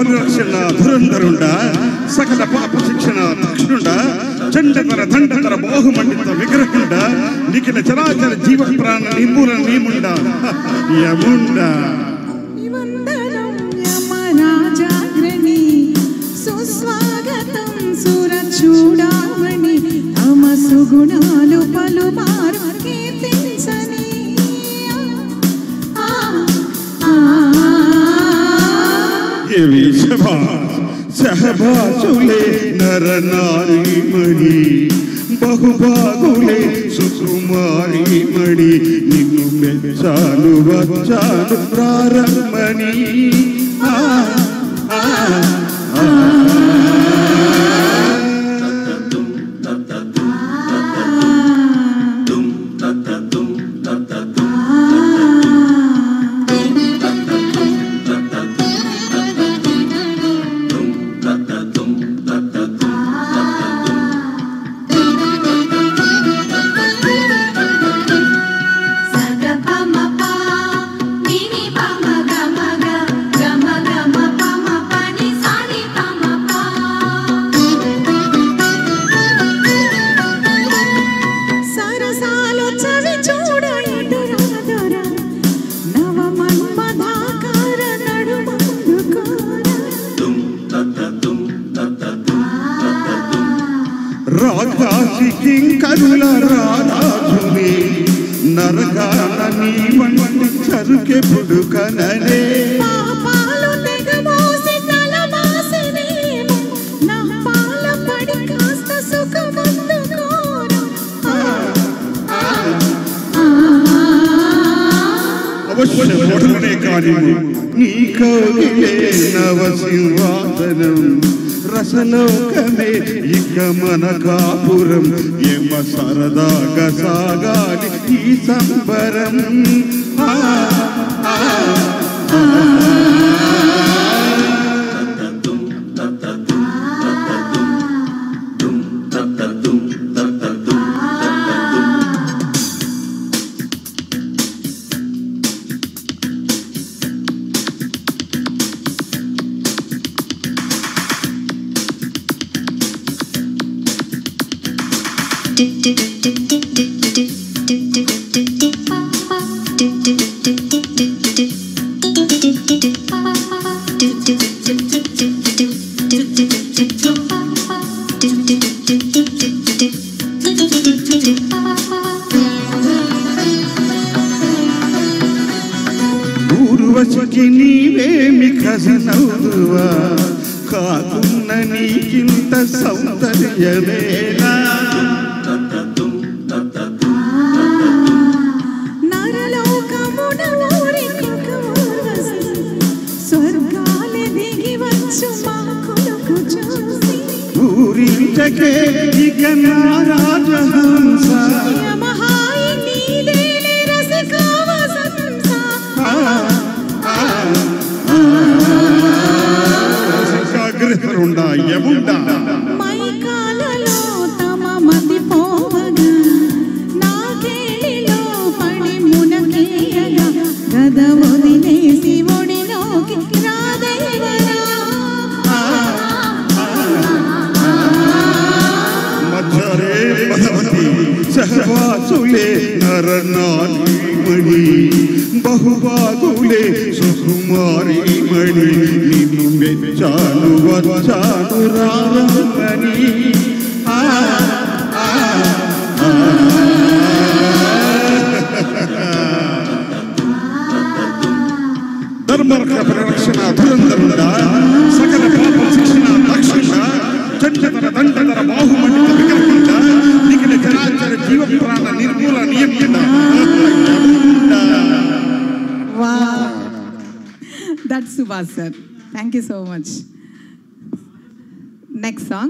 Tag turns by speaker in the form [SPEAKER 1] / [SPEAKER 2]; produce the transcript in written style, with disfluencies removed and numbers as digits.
[SPEAKER 1] పరిరక్షణ ధురంధరుండ సకల పాప శిక్షణ దక్షుండ చండతర దండతర బాహుమండిత విగ్రహుండ నిఖిల చరాచర జీవ ప్రాణ నిర్మూలన నియముండ యముండ
[SPEAKER 2] సుస్వాగతం సురచూడామణి తమ సుగుణాలు పలుమారు కీర్తించని
[SPEAKER 1] సహబాసులే నరనారీమణి బహుబాగులే సుకుమారీమణి నిన్ను మెచ్చాను వచ్చాను ప్రారంభని రాకాశి కింకరుల రారాజుని నరకాన నీ వంటి చరుకెప్పుడు కననే
[SPEAKER 2] పాపాలు తెగమోసి తలమాసినేమో నా పాల పడి కాస్త సుఖమందుకోరా
[SPEAKER 1] అవశ్యముడనే కాని నీ కౌగిలే నవ సింహాసనం రసలోకమే ఇక మన కాపురం ఎమ సరదాగా సాగాలి ఈ సంబరం ఊర్వశికి నీవేమి ఖజనవుదువా కాకున్న నీకింత సౌందర్యమేనా
[SPEAKER 2] నరలోకమున ఊరికొక ఊర్వశి స్వర్గాలే దిగి వచ్చు మా కొరకు చూసి
[SPEAKER 1] ఊరించకే ఇక నా రాజహంస
[SPEAKER 2] యమహాయి నీదేలే రసికావ సంస
[SPEAKER 1] రసికాగ్రహరుండ యముండ
[SPEAKER 2] మైకాలలో తమ మతి పోవగా నాకేలిలో పడి మునకేయగా గద వదిలేసి ఒడిలోకి రాదేవరా
[SPEAKER 1] మధ్యరే పదవతి సహవాసులే నరనారీమణి బహుబాగులే సుకుమారీమణి నిన్ను మెచ్చాను వచ్చాను రారమణి ధర్మర్క పరిరక్షణ ధురంధరుండ సకల పాప శిక్షణ దక్షుండ చండతర దండతర బాహుమండిత విగ్రహుండ నిఖిల చరాచర జీవ ప్రాణ నిర్మూల నియముండ
[SPEAKER 2] Wow, that's Subhas sir. Thank you so much. Next song.